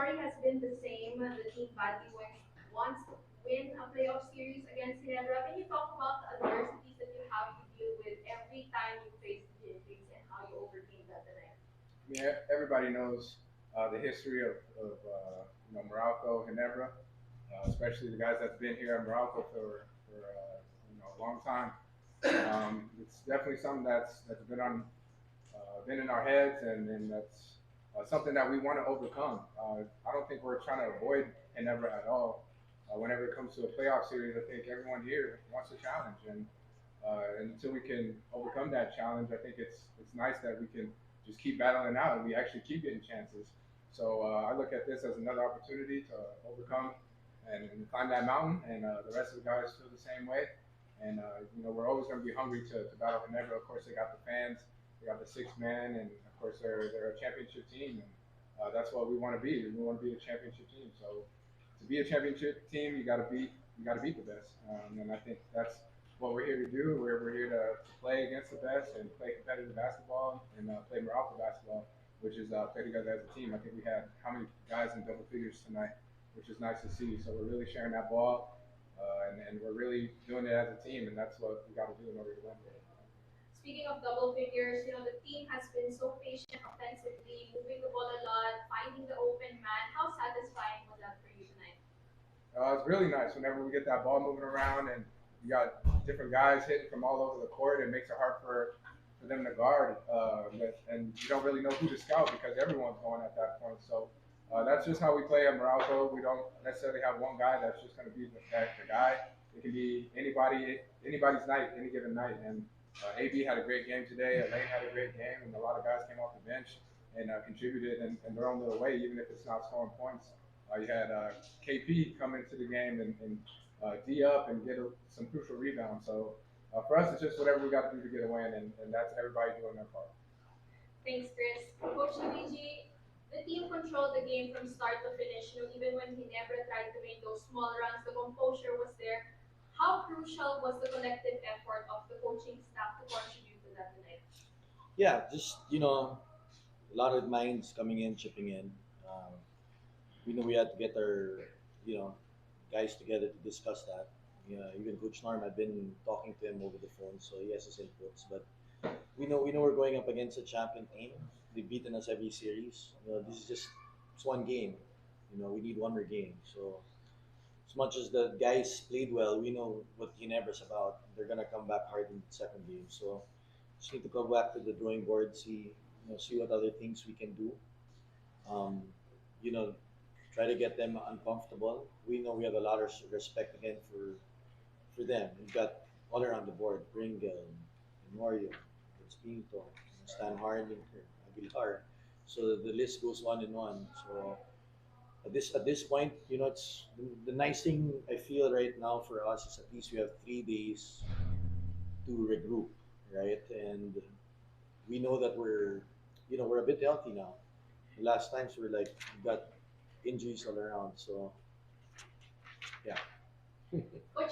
story has been the same. The team badly wants to win a playoff series against Ginebra. Can you talk about the adversities that you have to deal with every time you face the Guinea and how you overcame that tonight? Yeah, everybody knows the history of Meralco, Ginebra, especially the guys that's been here at Meralco for a long time. It's definitely something that's been in our heads, and that's something that we want to overcome. I don't think we're trying to avoid Ginebra at all. Whenever it comes to a playoff series, I think everyone here wants a challenge, and until we can overcome that challenge, I think it's nice that we can just keep battling out and we actually keep getting chances. So I look at this as another opportunity to overcome and climb that mountain, and the rest of the guys feel the same way. And we're always going to be hungry to battle Ginebra. Of course, they got the fans, they got the six man, and of course they're a championship team, and that's what we want to be. We want to be a championship team. So to be a championship team, you got to beat the best, and I think that's what we're here to do. We're here to play against the best and play competitive basketball and play Meralco basketball, which is play together as a team. I think we had how many guys in double figures tonight, which is nice to see. So we're really sharing that ball, and we're really doing it as a team, and that's what we got to do in order to win. Speaking of double figures, the team has been so patient offensively, moving the ball a lot, finding the open man. How satisfying was that for you tonight? It's really nice whenever we get that ball moving around and you got different guys hitting from all over the court. It makes it hard for them to guard, and you don't really know who to scout because everyone's going at that point. So that's just how we play at Meralco. We don't necessarily have one guy that's just going to be the guy. It can be anybody's night, any given night. And AB had a great game today. Elaine had a great game, and a lot of guys came off the bench and contributed in their own little way, even if it's not scoring points. You had KP come into the game and D up and get some crucial rebounds. So for us, it's just whatever we got to do to get a win, and that's everybody doing their part. Thanks, Chris. Coach Luigi, the team controlled the game from start to finish. Even when he never tried to make those small runs, the composure was there. How crucial was the collective effort of the coaching staff to contribute to that tonight? Yeah, just a lot of minds coming in, chipping in. Um, we know we had to get our you know guys together to discuss that. Yeah, even Coach Norm, I've been talking to him over the phone, so he has his inputs. But we know we're going up against a champion team. They've beaten us every series. This is just it's one game. We need one more game. So as much as the guys played well, we know what Ginebra's about. They're gonna come back hard in the second game. So just need to go back to the drawing board, see what other things we can do. Um, you know, Try to get them uncomfortable. We know we have a lot of respect again for them. We've got all around the board, Pringle, Memorio, Espinto, Stan Harling, Aguilar. So the list goes on and on. So at this point, it's the nice thing I feel right now for us is at least we have 3 days to regroup, right? And we know that we're a bit healthy now. The last times we're like we got injuries all around. So yeah. Coach,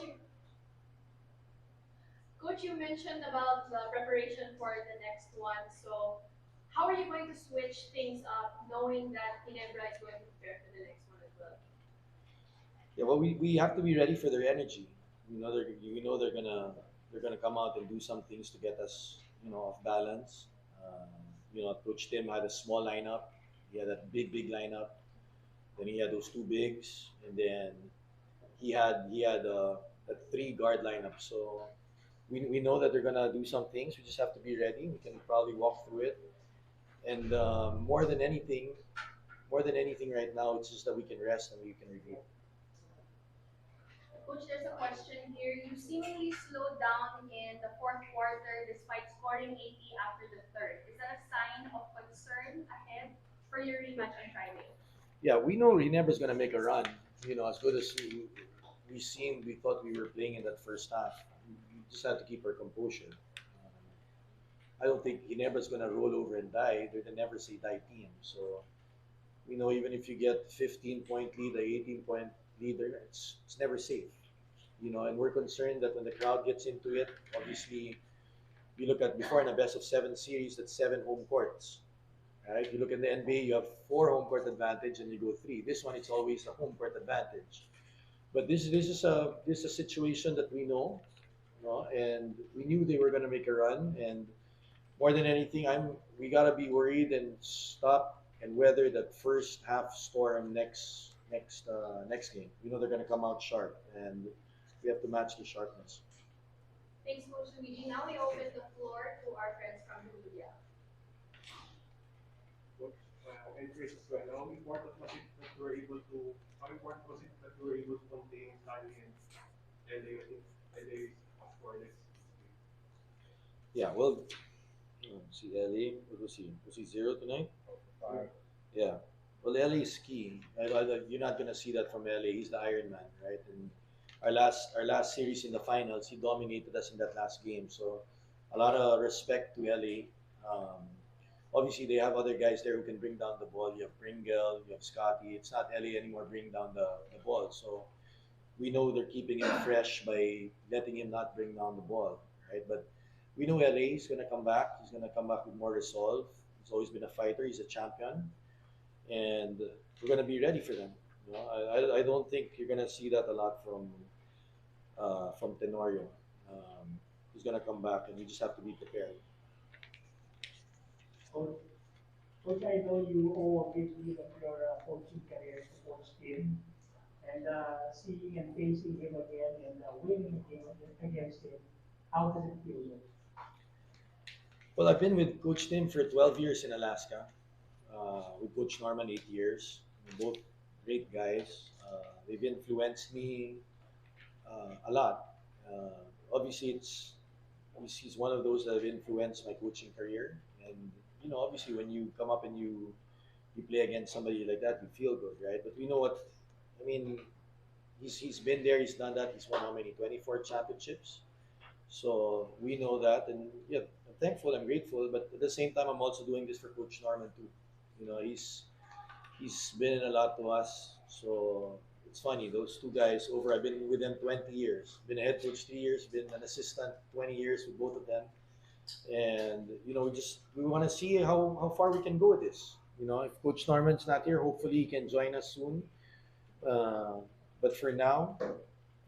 Coach, you mentioned about the preparation for the next one. So, how are you going to switch things up, knowing that Ginebra is going to prepare for the next one as well? Yeah, well, we have to be ready for their energy. We know they're gonna come out and do some things to get us off balance. Coach Tim had a small lineup. He had that big lineup. Then he had those two bigs, and then he had a three guard lineup. So we know that they're gonna do some things. We just have to be ready. We can probably walk through it. And more than anything right now, it's just that we can rest and we can review. Coach, there's a question here. You seemingly slowed down in the fourth quarter despite scoring 80 after the third. Is that a sign of concern ahead for your rematch on Friday? Yeah, we know Ginebra gonna make a run. As good as we thought we were playing in that first half. We just have to keep our composure. I don't think Ginebra's gonna roll over and die. They're the never say die team. So we know even if you get 15-point lead, a 18-point lead, it's never safe. And we're concerned that when the crowd gets into it, obviously, we look at before in a best of seven series, that's seven home courts. Right? You look at the NBA, you have four home court advantage, and you go three. This one, it's always a home court advantage. But this is a situation that we know, you know, and we knew they were going to make a run. And more than anything, we gotta be worried and stop and weather that first half storm next game. We know they're gonna come out sharp, and we have to match the sharpness. Thanks, Coach Luigi. Now we open the floor to our friends from the media. Coach, and Chris as well. How important was it that we were able to contain Stanley and LA? I think LA is scoreless. Yeah, well, see LA. What was he? Was he zero tonight? Five. Yeah. Well, LA is key. You're not gonna see that from LA. He's the Iron Man, right? And our last series in the finals, he dominated us in that last game. So a lot of respect to LA. Obviously, they have other guys there who can bring down the ball. You have Pringle, you have Scotty. It's not LA anymore bringing down the ball. So we know they're keeping him fresh by letting him not bring down the ball, right? But we know LA is going to come back. He's going to come back with more resolve. He's always been a fighter. He's a champion, and we're going to be ready for them. You know, I don't think you're going to see that a lot from Tenorio. He's going to come back, and you just have to be prepared. Coach, Coach, I know you owe a big deal of your coaching career to Coach Tim, and seeing and facing him again and winning a game against him, how does it feel? Well, I've been with Coach Tim for 12 years in Alaska. With Coach Norman, 8 years. We're both great guys. They've influenced me a lot. Obviously, he's one of those that have influenced my coaching career. And obviously, when you come up and you play against somebody like that, you feel good, right? But we know what I mean. He's been there. He's done that. He's won how many? 24 championships. So we know that, and yeah, I'm thankful. I'm grateful. But at the same time, I'm also doing this for Coach Norman too. He's been a lot to us. So it's funny. Those two guys over. I've been with them 20 years. Been a head coach 3 years. Been an assistant 20 years with both of them. And we want to see how far we can go with this. If Coach Norman's not here, hopefully he can join us soon. Uh, but for now,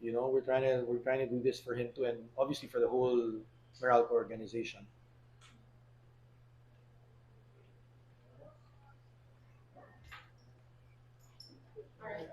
we're trying to do this for him too, and obviously for the whole Meralco organization. All right.